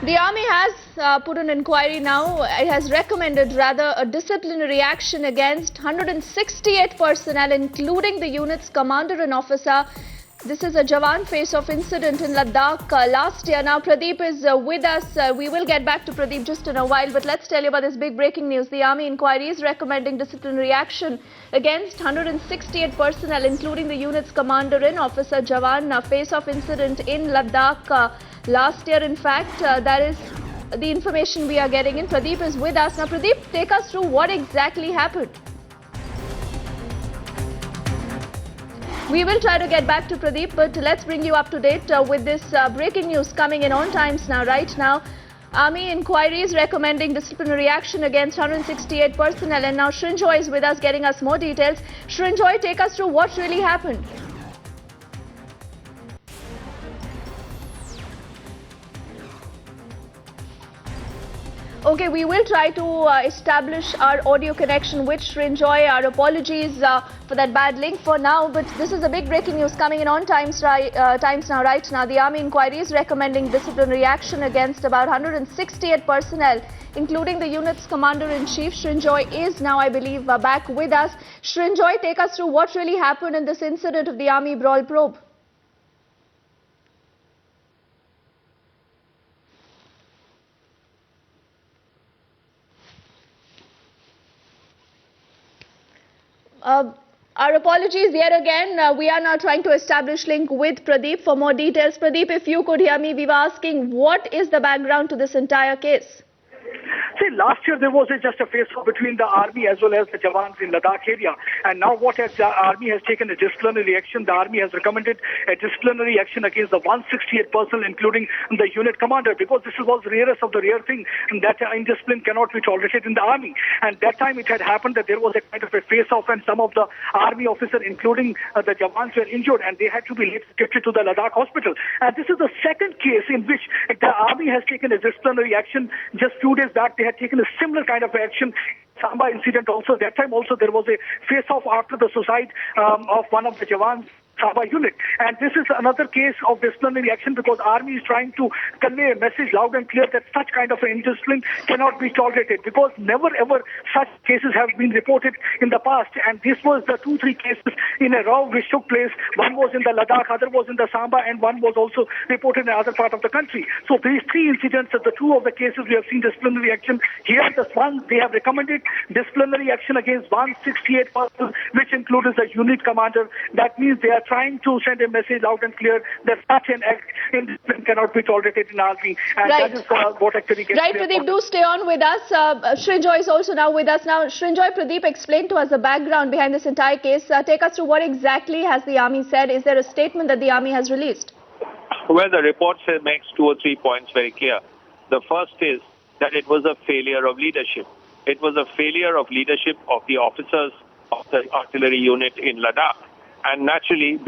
The army has put an inquiry now. It has recommended rather a disciplinary action against 168 personnel, including the unit's commander and officer. This is a Jawan face-off incident in Ladakh last year. Now Pradeep is with us. We will get back to Pradeep just in a while, but let's tell you about this big breaking news. The army inquiry is recommending disciplinary action against 168 personnel, including the unit's commander and officer. Jawan face-off incident in Ladakh last year. In fact, that is the information we are getting in. Pradeep is with us. Now Pradeep, take us through what exactly happened. We will try to get back to Pradeep, but let's bring you up to date with this breaking news coming in on Times Now. Right now, Army inquiry is recommending disciplinary action against 168 personnel. And now Srinjoy is with us getting us more details. Srinjoy, take us through what really happened. Okay, we will try to establish our audio connection with Srinjoy. Our apologies for that bad link for now, but this is a big breaking news coming in on Times Now. Right now, the Army inquiry is recommending disciplinary action against about 168 personnel, including the unit's commander-in-chief. Srinjoy is now, I believe, back with us. Srinjoy, take us through what really happened in this incident of the Army Brawl probe. Our apologies yet again. We are now trying to establish link with Pradeep for more details. Pradeep, if you could hear me, we were asking what is the background to this entire case? See, last year there was just a face-off between the army as well as the Jawans in Ladakh area. And now what the army has taken a disciplinary action. The army has recommended a disciplinary action against the 168 personnel, including the unit commander, because this was the rarest of the rare thing that indiscipline cannot be tolerated in the army. And that time it had happened that there was a kind of a face-off and some of the army officers, including the Jawans, were injured and they had to be shifted to the Ladakh hospital. And this is the second case in which the army has taken a disciplinary action. Just few days back, they had taken a similar kind of action. Samba incident also, that time also there was a face-off after the suicide of one of the Jawans. Samba unit. And this is another case of disciplinary action because army is trying to convey a message loud and clear that such kind of indiscipline cannot be tolerated, because never ever such cases have been reported in the past. And this was the 2-3 cases in a row which took place. One was in the Ladakh, other was in the Samba, and one was also reported in another part of the country. So these 3 incidents, the 2 of the cases we have seen disciplinary action. Here the one, they have recommended disciplinary action against 168 persons, which includes the unit commander. That means they are trying to send a message loud and clear that such an act in discipline cannot be tolerated in army. And right. That is what actually gets right, Pradeep, do stay on with us. Srinjoy is also now with us. Now, Srinjoy, Pradeep explained to us the background behind this entire case. Take us through what exactly has the army said. Is there a statement that the army has released? Well, the report makes 2 or 3 points very clear. The first is that it was a failure of leadership. It was a failure of leadership of the officers of the artillery unit in Ladakh. And naturally,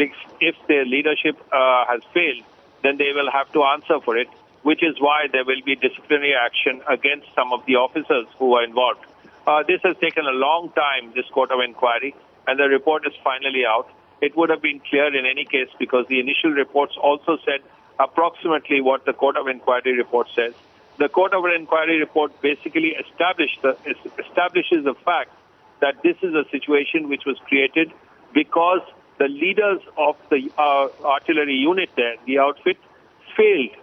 if their leadership has failed, then they will have to answer for it, which is why there will be disciplinary action against some of the officers who are involved. This has taken a long time, this court of inquiry, and the report is finally out. It would have been clear in any case because the initial reports also said approximately what the court of inquiry report says. The court of inquiry report basically establishes the fact that this is a situation which was created because the leaders of the artillery unit there, the outfit, failed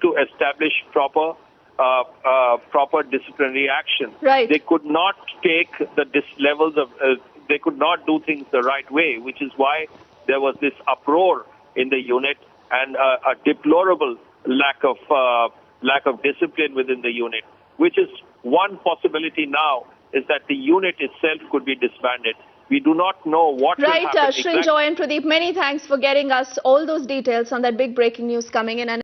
to establish proper disciplinary action. Right. They could not take they could not do things the right way, which is why there was this uproar in the unit and a deplorable lack of discipline within the unit, which is one possibility now is that the unit itself could be disbanded. We do not know what will happen. Right, Srinjoy and Pradeep, many thanks for getting us all those details on that big breaking news coming in. And